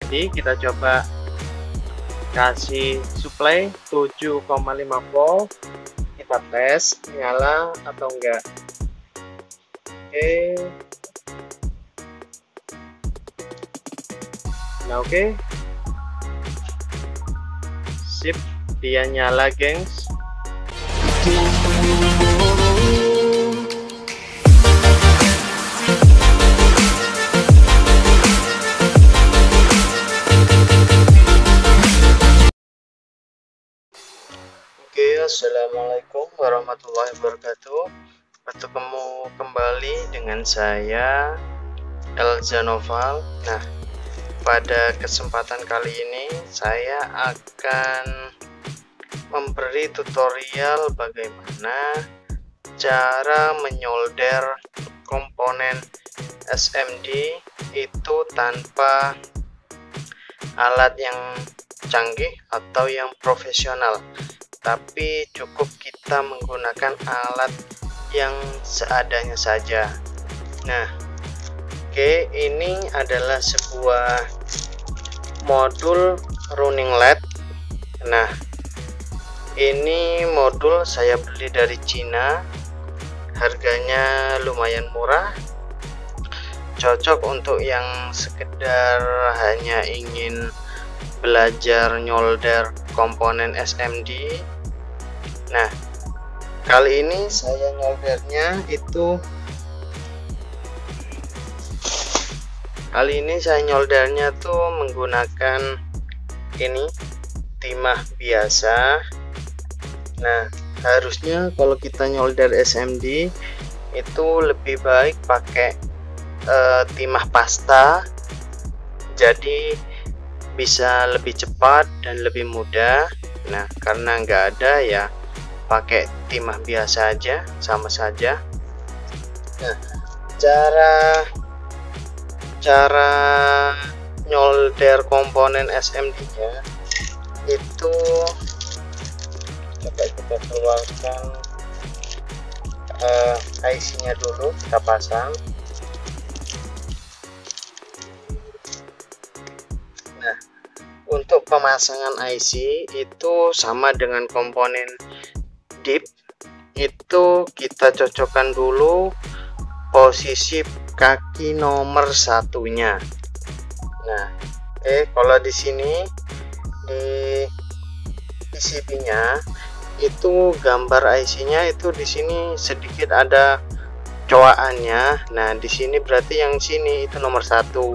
Jadi kita coba kasih supply 7,5 volt, kita tes nyala atau enggak. Oke. Nah, oke. Sip, dia nyala, gengs. Oke, assalamualaikum warahmatullahi wabarakatuh. Bertemu kembali dengan saya Elza Noval. Nah, pada kesempatan kali ini saya akan memberi tutorial bagaimana cara menyolder komponen SMD itu tanpa alat yang canggih atau yang profesional, tapi cukup kita menggunakan alat yang seadanya saja. Nah, oke, ini adalah sebuah modul running LED. Nah, ini modul saya beli dari Cina, harganya lumayan murah, cocok untuk yang sekedar hanya ingin belajar nyolder komponen SMD. Nah, kali ini saya nyoldernya tuh menggunakan ini timah biasa. Nah, harusnya kalau kita nyolder SMD itu lebih baik pakai timah pasta, jadi bisa lebih cepat dan lebih mudah. Nah, karena nggak ada ya pakai timah biasa aja, sama saja. Nah, cara nyolder komponen SMD nya itu coba kita keluarkan IC nya dulu, kita pasang. Nah, untuk pemasangan IC itu sama dengan komponen DIP, itu kita cocokkan dulu posisi kaki nomor satunya. Nah, kalau di sini di PCB-nya itu gambar IC-nya itu di sini sedikit ada coakannya. Nah, di sini berarti yang sini itu nomor satu.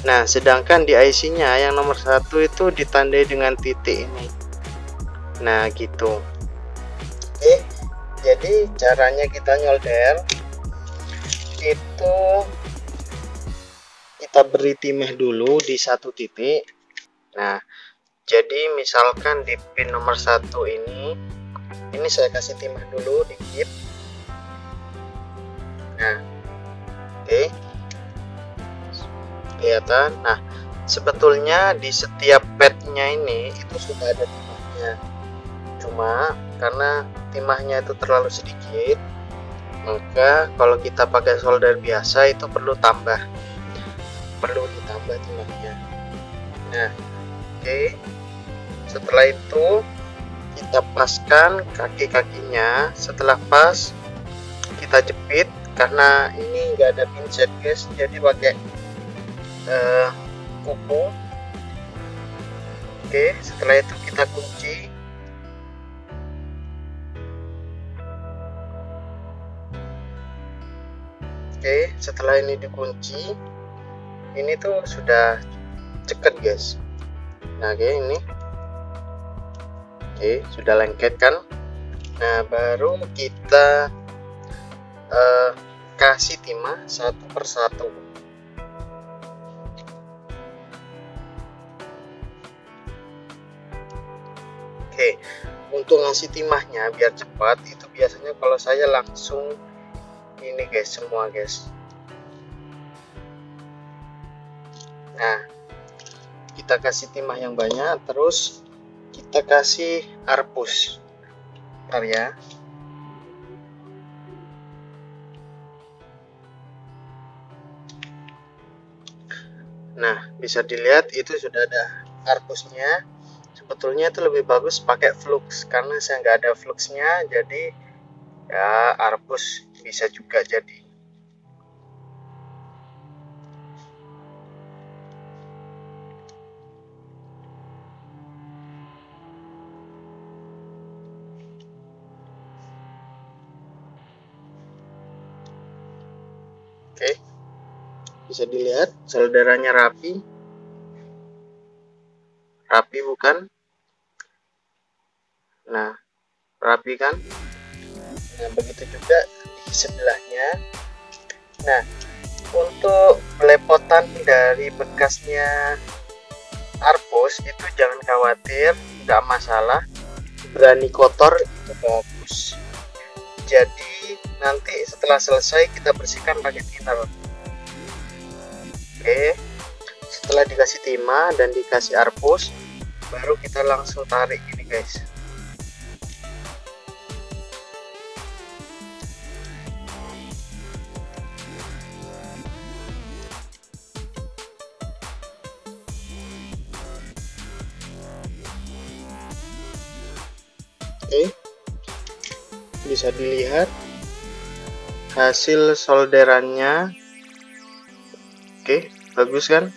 Nah, sedangkan di IC-nya yang nomor satu itu ditandai dengan titik ini. Nah, gitu. Jadi caranya kita nyolder itu kita beri timah dulu di satu titik. Nah, jadi misalkan di pin nomor satu ini saya kasih timah dulu dikit. Nah, oke. Kelihatan. Nah, sebetulnya di setiap padnya ini itu sudah ada timahnya, cuma karena timahnya itu terlalu sedikit, maka kalau kita pakai solder biasa itu perlu ditambah timahnya. Nah, oke. Setelah itu kita paskan kaki-kakinya. Setelah pas, kita jepit. Karena ini enggak ada pinset, guys, jadi pakai kuku. Oke, setelah itu kita kunci. Oke, setelah ini dikunci, ini tuh sudah ceket, guys. Nah, oke, ini sudah lengket kan. Nah, baru kita kasih timah satu persatu. Oke, untuk ngasih timahnya biar cepat itu biasanya kalau saya langsung ini, guys, semua, guys. Nah, kita kasih timah yang banyak, terus kita kasih arpus. Bentar ya. Nah, bisa dilihat itu sudah ada arpusnya. Sebetulnya itu lebih bagus pakai flux, karena saya nggak ada fluxnya, jadi ya arpus bisa juga jadi. Oke, bisa dilihat solderannya rapi bukan? Nah, rapi kan? Nah, begitu juga di sebelahnya. Nah, untuk belepotan dari bekasnya arpus itu jangan khawatir, nggak masalah, berani kotor itu bagus. Jadi nanti setelah selesai kita bersihkan pakai thinner. Oke, setelah dikasih timah dan dikasih arpus, baru kita langsung tarik ini guys. Oke, bisa dilihat hasil solderannya. Oke, bagus kan?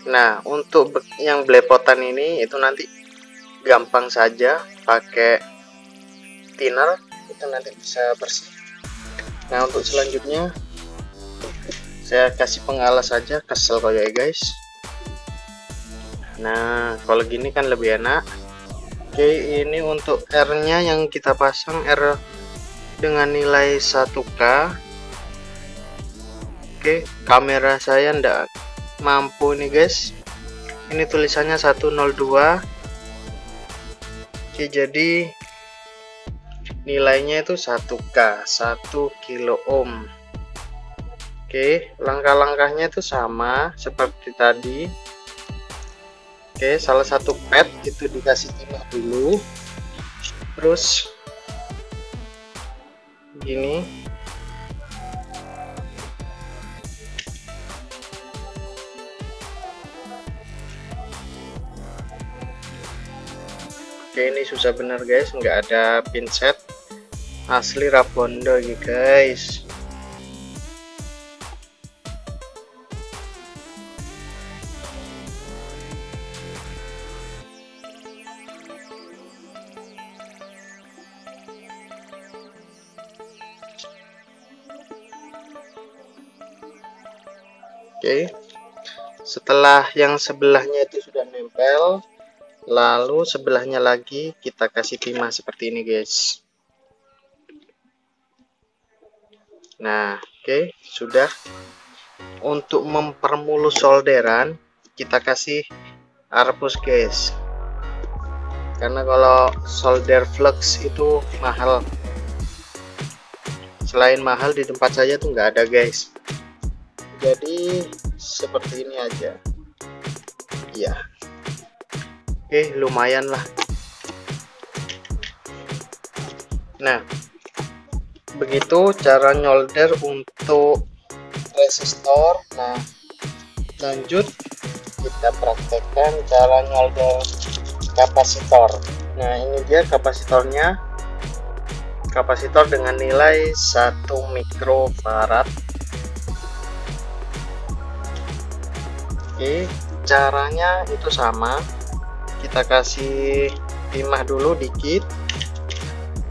Nah, untuk yang belepotan ini itu nanti gampang saja pakai thinner, itu nanti bisa bersih. Nah, untuk selanjutnya saya kasih pengalas saja, kesel kayak guys. Nah, kalau gini kan lebih enak. Oke, ini untuk R-nya yang kita pasang R dengan nilai 1K. Oke, kamera saya ndak mampu nih guys. Ini tulisannya 102. Oke, jadi nilainya itu 1K, 1 kilo ohm. Oke, langkah-langkahnya itu sama seperti tadi. Oke, salah satu pad itu dikasih timah dulu, terus gini. Oke, ini susah bener guys, nggak ada pinset, asli Rabondo ya guys. Oke, setelah yang sebelahnya itu sudah nempel, lalu sebelahnya lagi kita kasih timah seperti ini guys. Nah, oke, sudah. Untuk mempermulus solderan kita kasih arpus guys, karena kalau solder flux itu mahal. Selain mahal, di tempat saya tuh nggak ada guys. Jadi seperti ini aja ya. Oke, lumayan lah. Nah, begitu cara nyolder untuk resistor. Nah, lanjut kita praktekkan cara nyolder kapasitor. Nah, ini dia kapasitornya, kapasitor dengan nilai 1 mikrofarad. Oke, caranya itu sama, kita kasih timah dulu dikit,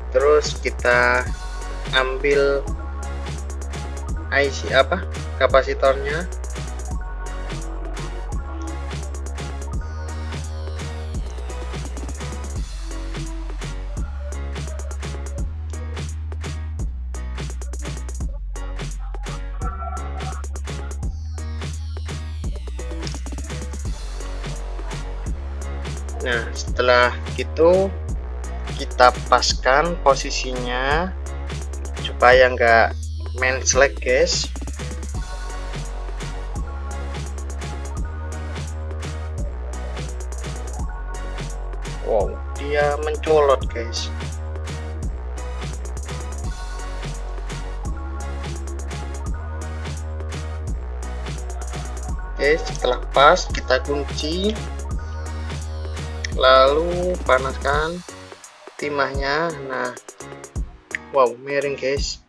terus kita ambil IC kapasitornya. Nah, setelah itu kita paskan posisinya supaya nggak menslet guys. Wow, dia mencolot guys. Oke, setelah pas kita kunci, lalu panaskan timahnya. Nah, wow, miring guys.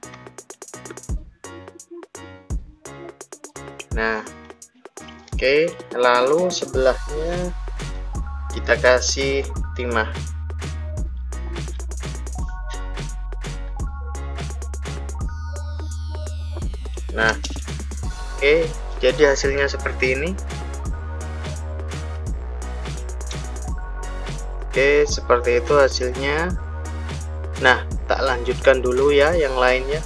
Nah, oke, lalu sebelahnya kita kasih timah. Nah, oke, jadi hasilnya seperti ini. Oke, seperti itu hasilnya. Nah, tak lanjutkan dulu ya yang lainnya.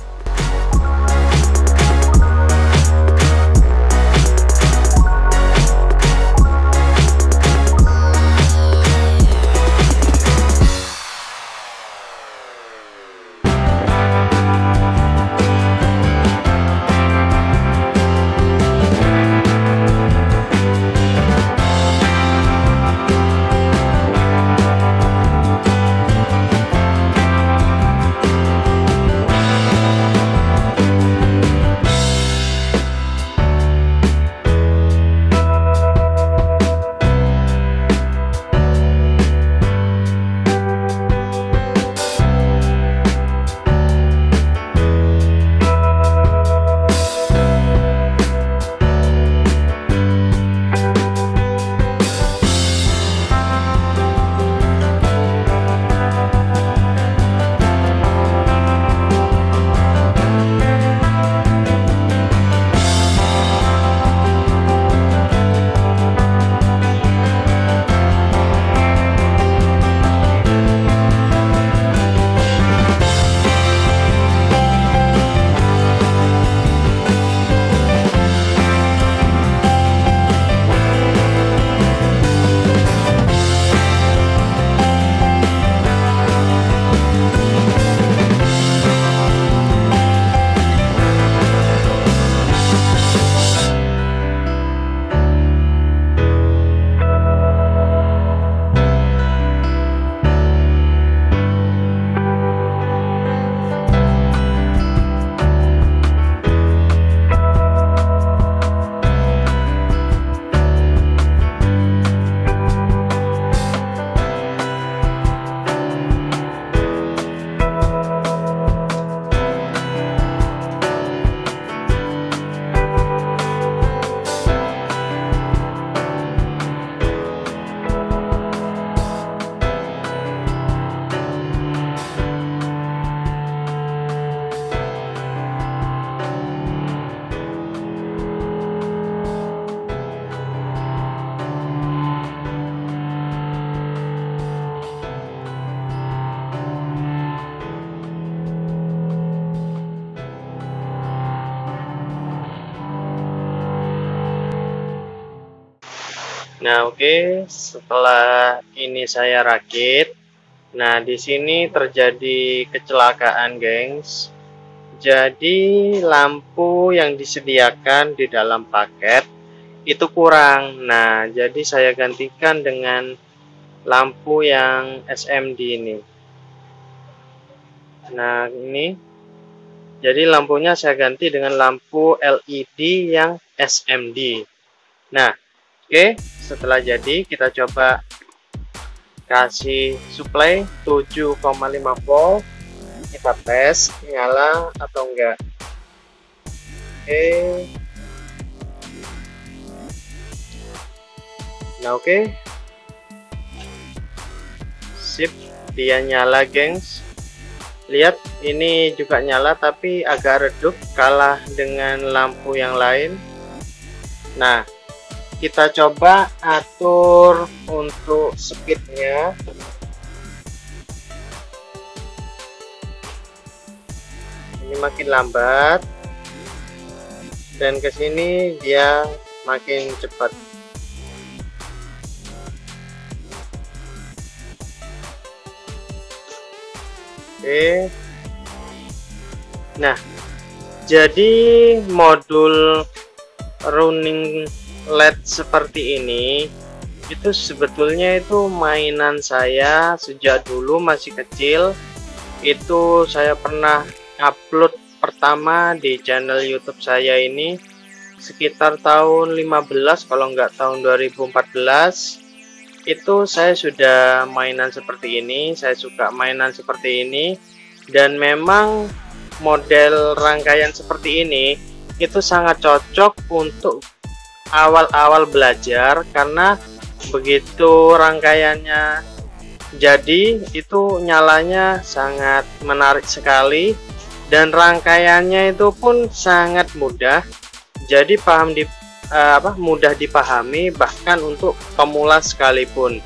Nah, oke, setelah ini saya rakit. Nah, di sini terjadi kecelakaan, gengs. Jadi, lampu yang disediakan di dalam paket itu kurang. Nah, jadi saya gantikan dengan lampu yang SMD ini. Nah, ini. Jadi, lampunya saya ganti dengan lampu LED yang SMD. Nah, oke, setelah jadi kita coba kasih supply 7,5 volt, kita tes nyala atau enggak. Oke. Nah, oke. Sip, dia nyala, gengs. Lihat, ini juga nyala tapi agak redup, kalah dengan lampu yang lain. Nah, kita coba atur untuk speednya. Ini makin lambat dan kesini dia makin cepat. Oke. Nah, jadi modul running LED seperti ini itu sebetulnya itu mainan saya sejak dulu masih kecil. Itu saya pernah upload pertama di channel YouTube saya ini sekitar tahun 15 kalau nggak tahun 2014 itu saya sudah mainan seperti ini. Saya suka mainan seperti ini, dan memang model rangkaian seperti ini itu sangat cocok untuk awal-awal belajar, karena begitu rangkaiannya jadi itu nyalanya sangat menarik sekali, dan rangkaiannya itu pun sangat mudah, jadi mudah dipahami bahkan untuk pemula sekalipun.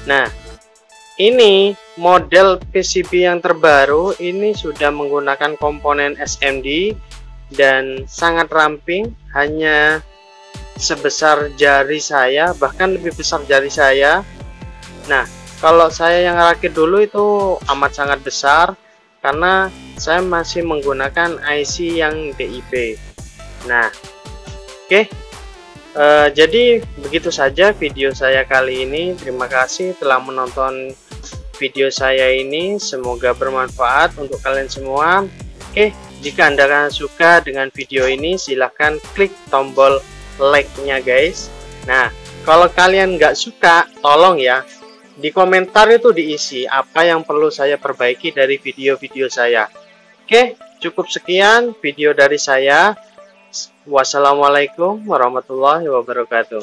Nah, ini model PCB yang terbaru ini sudah menggunakan komponen SMD dan sangat ramping, hanya sebesar jari saya, bahkan lebih besar jari saya. Nah, kalau saya yang rakit dulu itu amat sangat besar, karena saya masih menggunakan IC yang DIP. Nah, oke. Jadi begitu saja video saya kali ini. Terima kasih telah menonton video saya ini. Semoga bermanfaat untuk kalian semua. Oke, jika Anda suka dengan video ini, silahkan klik tombol like-nya guys. Nah, kalau kalian nggak suka, tolong ya di komentar itu diisi apa yang perlu saya perbaiki dari video-video saya. Oke, cukup sekian video dari saya. Wassalamualaikum warahmatullahi wabarakatuh.